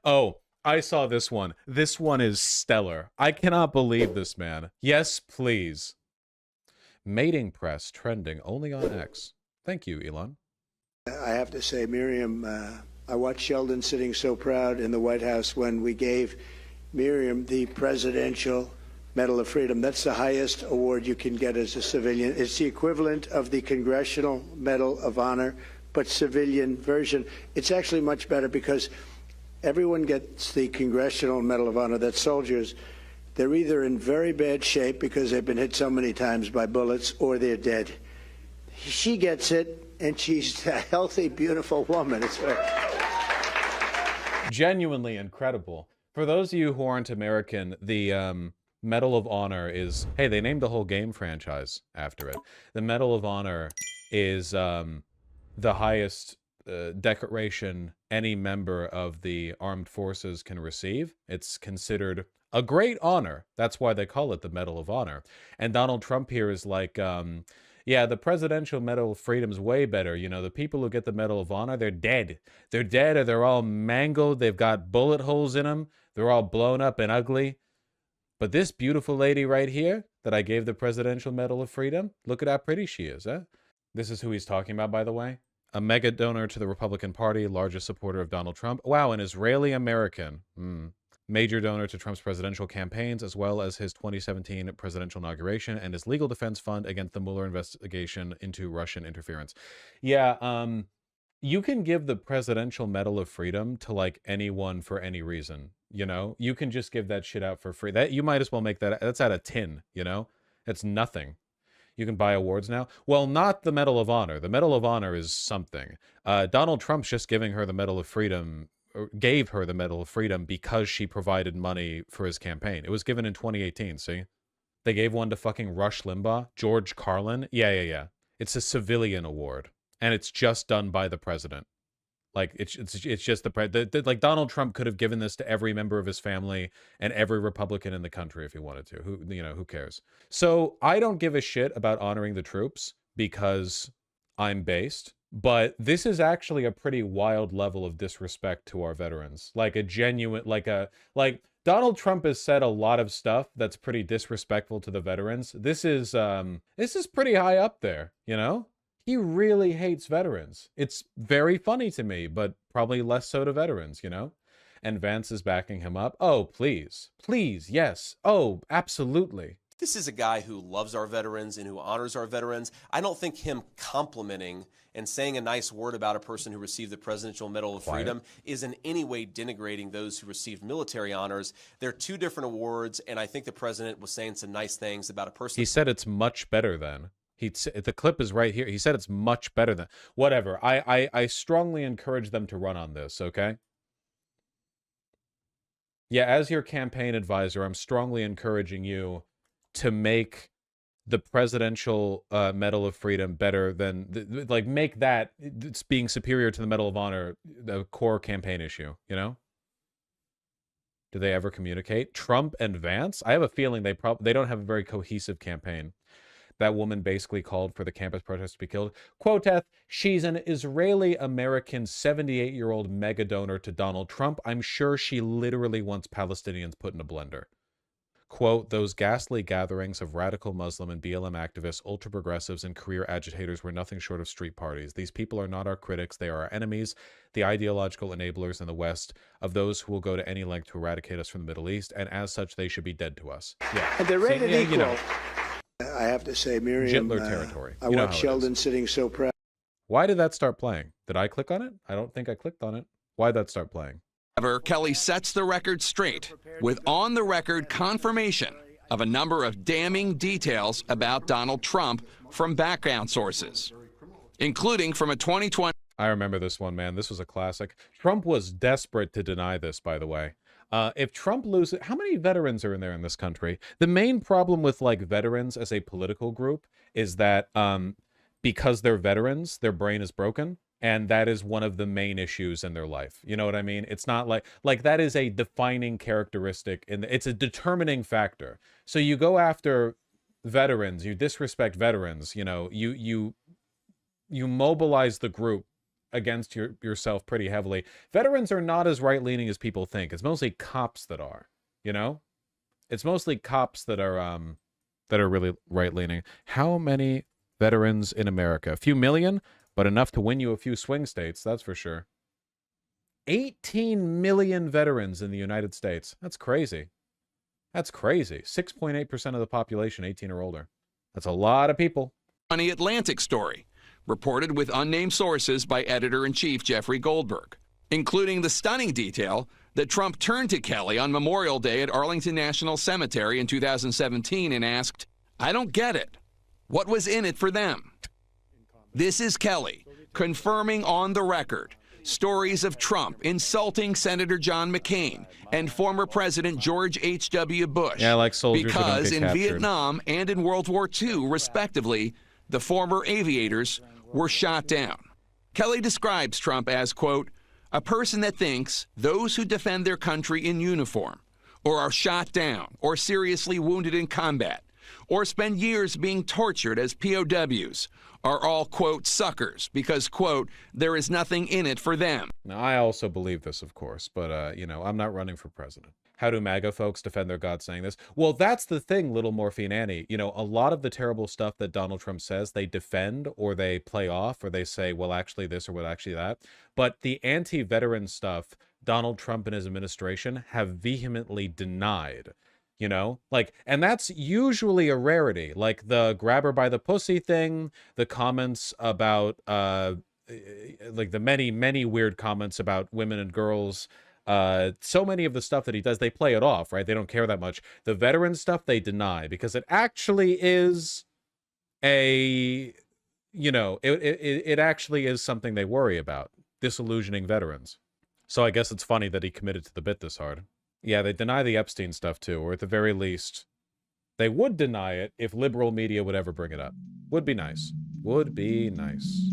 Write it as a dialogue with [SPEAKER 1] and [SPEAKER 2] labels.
[SPEAKER 1] Oh, I saw this one. This one is stellar. I cannot believe this, man. Yes, please. Mating press trending only on X. Thank you, Elon.
[SPEAKER 2] I have to say, Miriam, I watched Sheldon sitting so proud in the White House when we gave Miriam the Presidential Medal of Freedom. That's the highest award you can get as a civilian. It's the equivalent of the Congressional Medal of Honor, but civilian version. It's actually much better because everyone gets the Congressional Medal of Honor. That's soldiers. They're either in very bad shape because they've been hit so many times by bullets, or they're dead. She gets it, and she's a healthy, beautiful woman. It's very...
[SPEAKER 1] Genuinely incredible. For those of you who aren't American, the Medal of Honor is... Hey, they named the whole game franchise after it. The Medal of Honor is the highest decoration any member of the armed forces can receive. It's considered a great honor. That's why they call it the Medal of Honor. And Donald Trump here is like, yeah, the Presidential Medal of Freedom's way better. You know, the people who get the Medal of Honor, they're dead. They're dead, or they're all mangled. They've got bullet holes in them. They're all blown up and ugly. But this beautiful lady right here that I gave the Presidential Medal of Freedom, look at how pretty she is, huh? This is who he's talking about, by the way. A mega donor to the Republican Party, largest supporter of Donald Trump. Wow, an Israeli-American. Major donor to Trump's presidential campaigns, as well as his 2017 presidential inauguration and his legal defense fund against the Mueller investigation into Russian interference. Yeah, you can give the Presidential Medal of Freedom to, like, anyone for any reason, you know? You can just give that shit out for free. That you might as well make that, that's out of tin, you know? It's nothing. You can buy awards now. Well, not the Medal of Honor. The Medal of Honor is something. Donald Trump's just giving her the Medal of Freedom, gave her the Medal of Freedom because she provided money for his campaign. It was given in 2018, see? They gave one to fucking Rush Limbaugh, George Carlin. Yeah. It's a civilian award, and it's just done by the president. Like, it's just like Donald Trump could have given this to every member of his family and every Republican in the country if he wanted to. Who cares? So I don't give a shit about honoring the troops because I'm based. But this is actually a pretty wild level of disrespect to our veterans. Like a genuine, like Donald Trump has said a lot of stuff that's pretty disrespectful to the veterans. This is pretty high up there, you know? He really hates veterans. It's very funny to me, but probably less so to veterans, you know? And Vance is backing him up. Oh, please. Please, yes. Oh, absolutely.
[SPEAKER 3] This is a guy who loves our veterans and who honors our veterans. I don't think him complimenting and saying a nice word about a person who received the Presidential Medal of Freedom is in any way denigrating those who received military honors. They're two different awards, and I think the president was saying some nice things about a person.
[SPEAKER 1] He said it's much better than. The clip is right here. He said it's much better than. Whatever. I strongly encourage them to run on this, okay? Yeah, as your campaign advisor, I'm strongly encouraging you to make the Presidential Medal of Freedom better than, like, make that it's being superior to the Medal of Honor the core campaign issue, you know? Do they ever communicate? Trump and Vance? I have a feeling they don't have a very cohesive campaign. That woman basically called for the campus protest to be killed. Quoteth, she's an Israeli-American 78-year-old mega donor to Donald Trump. I'm sure she literally wants Palestinians put in a blender. Quote, those ghastly gatherings of radical Muslim and BLM activists, ultra-progressives, and career agitators were nothing short of street parties. These people are not our critics. They are our enemies, the ideological enablers in the West of those who will go to any length to eradicate us from the Middle East, and as such, they should be dead to us. Yeah.
[SPEAKER 2] And they're rated equal.
[SPEAKER 1] You know.
[SPEAKER 2] I have to say, Miriam,
[SPEAKER 1] territory.
[SPEAKER 2] I watched Sheldon sitting so proud.
[SPEAKER 1] Why did that start playing? Did I click on it? I don't think I clicked on it. Why did that start playing?
[SPEAKER 4] However, Kelly sets the record straight with on-the-record confirmation of a number of damning details about Donald Trump from background sources, including from a 2020...
[SPEAKER 1] I remember this one, man. This was a classic. Trump was desperate to deny this, by the way. If Trump loses, how many veterans are in there in this country? The main problem with, like, veterans as a political group is that because they're veterans, their brain is broken, and that is one of the main issues in their life. You know what I mean? It's not like that is a defining characteristic, and it's a determining factor. So you go after veterans, you disrespect veterans, you know, you mobilize the group against yourself pretty heavily. Veterans are not as right-leaning as people think. It's mostly cops that are, you know? It's mostly cops that are really right-leaning. How many veterans in America? A few million, but enough to win you a few swing states, that's for sure. 18 million veterans in the United States. That's crazy. That's crazy. 6.8% of the population 18 or older. That's a lot of people.
[SPEAKER 4] Funny Atlantic story, reported with unnamed sources by editor-in-chief Jeffrey Goldberg, including the stunning detail that Trump turned to Kelly on Memorial Day at Arlington National Cemetery in 2017 and asked, "I don't get it. What was in it for them?" This is Kelly confirming on the record stories of Trump insulting Senator John McCain and former President George H.W. Bush.
[SPEAKER 1] Yeah, like soldiers
[SPEAKER 4] because
[SPEAKER 1] who don't get
[SPEAKER 4] in
[SPEAKER 1] captured.
[SPEAKER 4] Vietnam and in World War II, respectively, the former aviators were shot down. Kelly describes Trump as, quote, "a person that thinks those who defend their country in uniform or are shot down or seriously wounded in combat or spend years being tortured as POWs are all, quote, suckers because, quote, there is nothing in it for them."
[SPEAKER 1] Now, I also believe this, of course, but, you know, I'm not running for president. How do MAGA folks defend their God saying this? Well, that's the thing, Little Morphine Annie. You know, a lot of the terrible stuff that Donald Trump says, they defend or they play off or they say, well, actually this or well, actually that. But the anti-veteran stuff, Donald Trump and his administration have vehemently denied. You know, like, and that's usually a rarity, like the grab her by the pussy thing, the comments about, like the many weird comments about women and girls, so many of the stuff that he does, they play it off, right? They don't care that much. The veteran stuff, they deny because it actually is a, you know, it actually is something they worry about, disillusioning veterans. So I guess it's funny that he committed to the bit this hard. Yeah, they deny the Epstein stuff too, or at the very least, they would deny it if liberal media would ever bring it up. Would be nice. Would be nice.